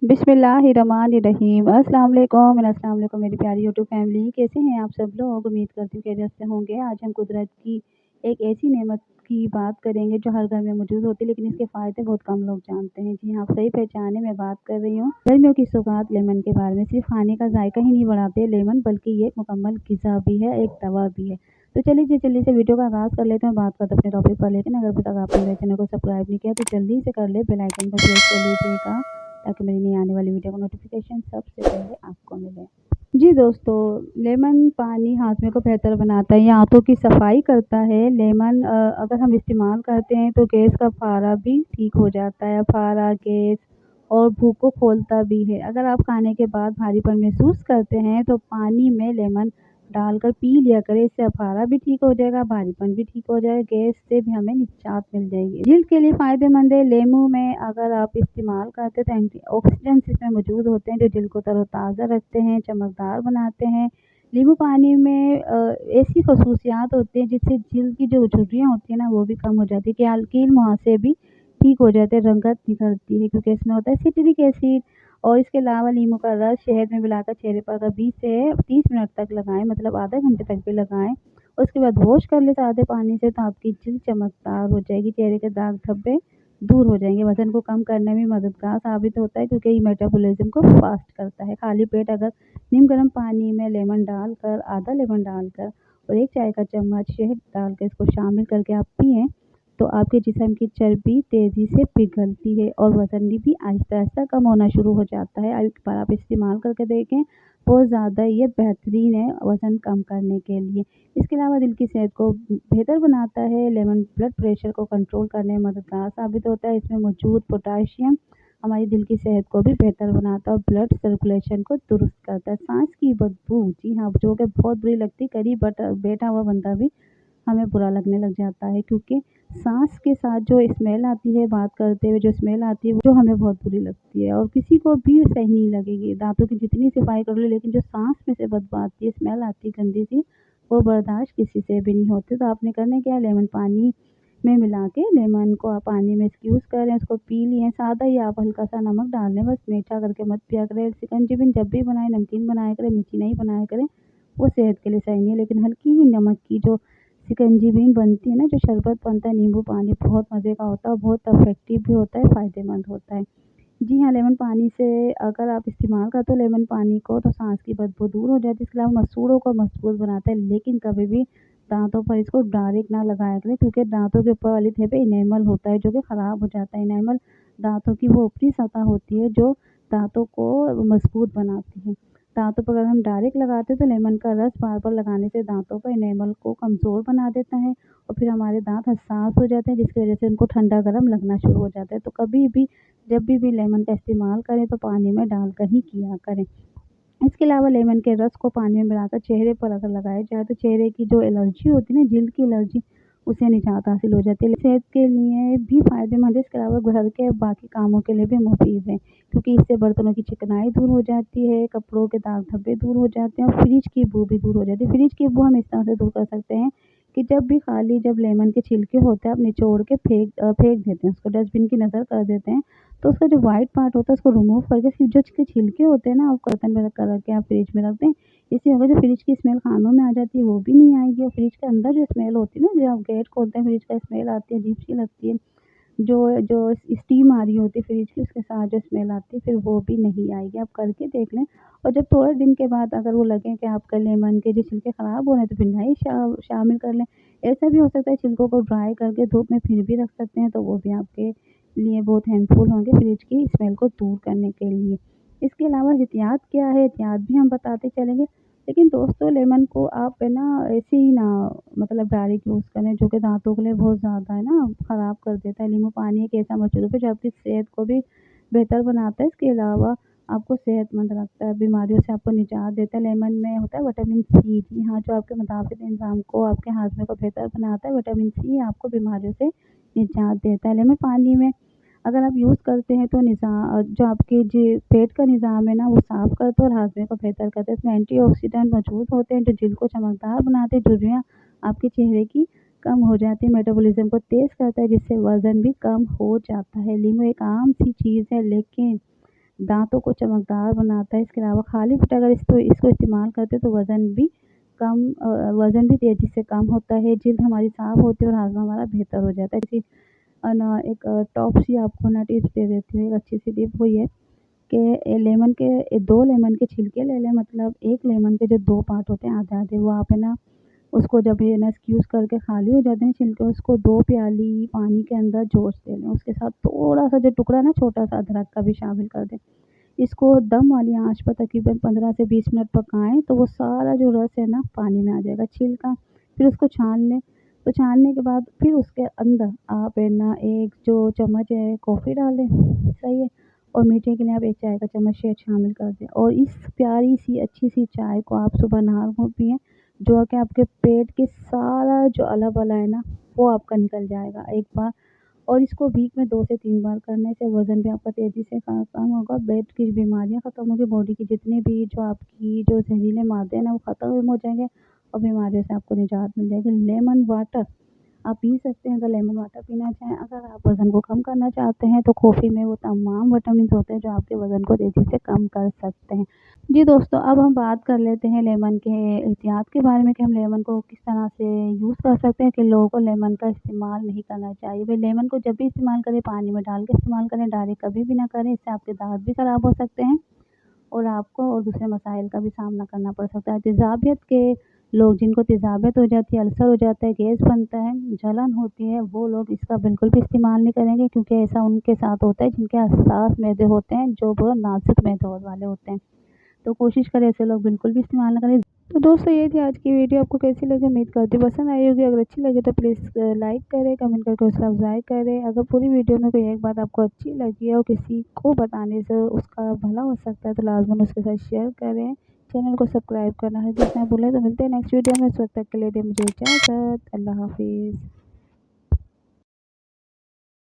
बिस्मिल्लाहिर्रहमानिर्रहीम। अस्सलाम वालेकुम मेरी प्यारी यूट्यूब फैमिली, कैसे हैं आप सब लोग? उम्मीद करती हूँ खैरियत से होंगे। आज हम कुदरत की एक ऐसी नेमत की बात करेंगे जो हर घर में मौजूद होती है, लेकिन इसके फ़ायदे बहुत कम लोग जानते हैं। जी हाँ, आप सही पहचाने, मैं बात कर रही हूँ गर्मियों की सौगात लेमन के बारे में। सिर्फ खाने का जायका ही नहीं बढ़ाते लेमन, बल्कि ये एक मुकम्मल ग़िज़ा भी है, एक दवा भी है। तो चलिए जी, जल्दी से वीडियो का आगाज़ कर लेते हैं, बात करते हैं अपने टॉपिक पर। लेकिन अगर अभी तक आपने मेरे चैनल को सब्सक्राइब नहीं किया तो जल्दी से कर ले, बेल आइकन को प्रेस कर लीजिएगा ताकि मेरी नई आने वाली वीडियो का नोटिफिकेशन सबसे पहले आपको मिले। जी दोस्तों, लेमन पानी हाजमे को बेहतर बनाता है, ये आंतों की सफाई करता है। लेमन अगर हम इस्तेमाल करते हैं तो गैस का फारा भी ठीक हो जाता है, फारा, गैस और भूख को खोलता भी है। अगर आप खाने के बाद भारीपन महसूस करते हैं तो पानी में लेमन डालकर पी लिया करें, इससे अफारा भी ठीक हो जाएगा, भारीपन भी ठीक हो जाएगा, गैस से भी हमें निजात मिल जाएगी। जिल्द के लिए फ़ायदेमंद है। लीमू में अगर आप इस्तेमाल करते हैं तो एंटीऑक्सीडेंट्स इसमें मौजूद होते हैं जो दिल को तरोताज़ा रखते हैं, चमकदार बनाते हैं। नींबू पानी में ऐसी खसूसियात होती हैं जिससे जिल्द की जो झुर्रियाँ होती हैं ना, वो भी कम हो जाती है, कि हल्कील मुहासे भी ठीक हो जाते हैं, रंगत निखरती है, क्योंकि इसमें होता है सिट्रिक एसिड। और इसके अलावा नींबू का रस शहद में मिलाकर चेहरे पर अगर 20 से 30 मिनट तक लगाएं, मतलब आधा घंटे तक भी लगाएं, उसके बाद वॉश कर ले सादे पानी से, तो आपकी जिल्द चमकदार हो जाएगी, चेहरे के दाग धब्बे दूर हो जाएंगे। वजन को कम करने में मददगार साबित होता है, क्योंकि ये मेटाबॉलिज्म को फास्ट करता है। खाली पेट अगर नीम गर्म पानी में लेमन डालकर, आधा लेमन डालकर और 1 चाय का चम्मच शहद डालकर इसको शामिल करके आप पिएँ, तो आपके जिस्म की चर्बी तेज़ी से पिघलती है और वज़न भी आहिस्ता-आहिस्ता कम होना शुरू हो जाता है। एक बार आप इस्तेमाल करके देखें, बहुत ज़्यादा ये बेहतरीन है वज़न कम करने के लिए। इसके अलावा दिल की सेहत को बेहतर बनाता है। लेमन ब्लड प्रेशर को कंट्रोल करने में मददगार साबित होता है। इसमें मौजूद पोटेशियम हमारी दिल की सेहत को भी बेहतर बनाता है और ब्लड सर्कुलेशन को दुरुस्त करता है। सांस की बदबू, जी हाँ, जो कि बहुत बुरी लगती है, करीब बैठा हुआ बंदा भी हमें बुरा लगने लग जाता है, क्योंकि सांस के साथ जो स्मेल आती है, बात करते हुए जो स्मेल आती है, जो हमें बहुत बुरी लगती है और किसी को भी सही नहीं लगेगी। दांतों की जितनी सफाई कर लो, लेकिन जो सांस में से बदबू आती है, स्मेल आती है गंदी सी, वो बर्दाश्त किसी से भी नहीं होती। तो आपने करना क्या है, लेमन पानी में मिला के लेमन को आप पानी में स्क्यूज़ करें, उसको पी लिए सादा, या आप हल्का सा नमक डाल लें, बस मीठा करके मत पिया करें। शिकंजी जब भी बनाएं नमकीन बनाया करें, मीठी नहीं बनाया करें, वो सेहत के लिए सही नहीं है। लेकिन हल्की ही नमक की जो शिकंजी बनती है ना, जो शरबत बनता है नींबू पानी, बहुत मज़े का होता है और बहुत इफ़ेक्टिव भी होता है, फ़ायदेमंद होता है। जी हाँ, लेमन पानी से अगर आप इस्तेमाल करते हो लेमन पानी को, तो सांस की बदबू दूर हो जाती है। इसके अलावा मसूड़ों को मजबूत बनाता है, लेकिन कभी भी दांतों पर इसको डायरेक्ट ना लगाया करें, क्योंकि दांतों के ऊपर वाली थे पे इनेमल होता है जो कि ख़राब हो जाता है। इनेमल दांतों की वो ऊपरी सतह होती है जो दांतों को मजबूत बनाती है। दांतों पर अगर हम डायरेक्ट लगाते हैं तो लेमन का रस बार बार लगाने से दांतों पर इनेमल को कमज़ोर बना देता है और फिर हमारे दांत हसास हो जाते हैं, जिसकी वजह से उनको ठंडा गर्म लगना शुरू हो जाता है। तो कभी भी जब भी लेमन का इस्तेमाल करें तो पानी में डालकर ही किया करें। इसके अलावा लेमन के रस को पानी में मिलाकर चेहरे पर अगर लगाया जाए तो चेहरे की जो एलर्जी होती है ना, जिल्द की एलर्जी, उसे निजात हासिल हो जाती है। सेहत के लिए भी फ़ायदेमंद है। इसके अलावा घर के बाकी कामों के लिए भी मुफीद है, क्योंकि इससे बर्तनों की चिकनाई दूर हो जाती है, कपड़ों के दाग धब्बे दूर हो जाते हैं और फ्रिज की बू भी दूर हो जाती है। फ्रिज की बू हम इस तरह से दूर कर सकते हैं कि जब लेमन के छिलके होते हैं आप निचोड़ के फेंक देते हैं, उसको डस्टबिन की नज़र कर देते हैं, तो उसका जो व्हाइट पार्ट होता है उसको रिमूव करके सिर्फ जो उसके छिलके होते हैं ना, आप बर्तन में रख के आप फ्रिज में रख दें। इससे होगा जो फ्रिज की स्मेल खानों में आ जाती है वो भी नहीं आएगी, और फ्रिज के अंदर जो स्मेल होती है ना, जब आप गेट खोलते हैं फ्रिज का स्मेल आती है, अजीब-सी लगती है। जो जो स्टीम आ रही होती है फ्रिज की, उसके साथ जो स्मेल आती है फिर वो भी नहीं आएगी। आप करके देख लें, और जब थोड़े दिन के बाद अगर वो लगे कि आपका लेमन के जो छिलके ख़राब हो रहे हैं तो फिर नए शामिल कर लें। ऐसा भी हो सकता है छिलकों को ड्राई करके धूप में फिर भी रख सकते हैं, तो वो भी आपके लिए बहुत हेल्पफुल होंगे फ्रिज की स्मेल को दूर करने के लिए। इसके अलावा एहतियात क्या है, एहतियात भी हम बताते चलेंगे। लेकिन दोस्तों, लेमन को आप है ना ऐसे ही ना, मतलब डायरेक्ट यूज़ करें, जो कि दाँतों के लिए बहुत ज़्यादा है ना ख़राब कर देता है। नींबू पानी एक ऐसा मशरूब है जो आपकी सेहत को भी बेहतर बनाता है। इसके अलावा आपको सेहतमंद रखता है, बीमारियों से आपको निजात देता है। लेमन में होता है विटामिन सी, जी हाँ, जो आपके मुदाफ़ित निज़ाम को, आपके हाज़मे को बेहतर बनाता है। विटामिन सी आपको बीमारियों से निजात देता है। लेमन पानी में अगर आप यूज़ करते हैं तो जो आपके पेट का निज़ाम है ना, वो साफ़ करता है और हाज़मे को बेहतर करता है। इसमें एंटीऑक्सीडेंट मौजूद होते हैं जो जिल्द को चमकदार बनाते हैं, झुर्रियाँ आपके चेहरे की कम हो जाती है, मेटाबॉलिज़्म को तेज़ करता है, जिससे वज़न भी कम हो जाता है। नींबू एक आम सी चीज़ है, लेकिन दांतों को चमकदार बनाता है। इसके अलावा खाली पेट अगर इसको इस्तेमाल करते हैं तो वज़न भी तेज़ी से कम होता है, जल्द हमारी साफ़ होती है और हाज़मा हमारा बेहतर हो जाता है। एक टॉप सी आपको ना टिप्स दे देती हूँ, एक अच्छी सी टिप वो ये कि 2 लेमन के छिलके ले लें, मतलब 1 लेमन के जो 2 पार्ट होते हैं आधे-आधे, वो आप है ना उसको जब ये ना स्क्यूज़ करके खाली हो जाते हैं छिलके, उसको 2 प्याली पानी के अंदर जोश दे लें। उसके साथ थोड़ा-सा जो टुकड़ा है ना छोटा-सा अदरक का भी शामिल कर दें। इसको दम वाली आँच पर तकरीबन 15 से 20 मिनट पकाएँ, तो वो सारा जो रस है ना पानी में आ जाएगा छिलका। फिर उसको छान लें, तो छानने के बाद फिर उसके अंदर आप है ना 1 जो चम्मच है कॉफ़ी डाल दें, सही है? और मीठे के लिए आप 1 चाय का चम्मच शहद शामिल कर दें और इस प्यारी-सी अच्छी-सी चाय को आप सुबह नहा को पिएँ, जो कि आपके पेट के सारा जो अला-बला है ना, वो आपका निकल जाएगा एक बार। और इसको वीक में 2 से 3 बार करने से वज़न भी आपका तेज़ी से कम होगा, पेट की बीमारियाँ ख़त्म होंगी, बॉडी की जितनी भी जो ज़हरीले मादे हैं ना, वो ख़त्म हो जाएँगे और बीमारियों से आपको निजात मिल जाएगी। लेमन वाटर आप पी सकते हैं, अगर लेमन वाटर पीना चाहें। अगर आप वज़न को कम करना चाहते हैं तो कॉफ़ी में वो तमाम विटामिन्स होते हैं जो आपके वज़न को तेज़ी से कम कर सकते हैं। जी दोस्तों, अब हम बात कर लेते हैं लेमन के एहतियात के बारे में कि हम लेमन को किस तरह से यूज़ कर सकते हैं, कि लोगों को लेमन का इस्तेमाल नहीं करना चाहिए। भई लेमन को जब भी इस्तेमाल करें पानी में डाल के इस्तेमाल करें, डायरेक्ट कभी भी ना करें, इससे आपके दाँत भी ख़राब हो सकते हैं और आपको और दूसरे मसाइल का भी सामना करना पड़ सकता है। तेज़ाबियत के लोग जिनको तेज़ाबियत हो जाती है, अल्सर हो जाता है, गैस बनता है, जलन होती है, वो लोग इसका बिल्कुल भी इस्तेमाल नहीं करेंगे, क्योंकि ऐसा उनके साथ होता है जिनके हसास मैदे होते हैं, जो बहुत नाज़ुक मैदे वाले होते हैं। तो कोशिश करें ऐसे लोग बिल्कुल भी इस्तेमाल ना करें। तो दोस्तों ये थी आज की वीडियो, आपको कैसी लगी उम्मीद करती हूँ पसंद आई होगी। अगर अच्छी लगे तो प्लीज़ लाइक करें, कमेंट करके हौसला अफ़ज़ाई करें। अगर पूरी वीडियो में कोई एक बात आपको अच्छी लगी है और किसी को बताने से उसका भला हो सकता है तो लाज़िमन उसके साथ शेयर करें। चैनल को सब्सक्राइब करना हरगिज़ ना भूलें। तो मिलते हैं नेक्स्ट वीडियो में, उस वक्त तक के लिए दें मुझे इजाज़त। अल्लाह हाफ़िज़।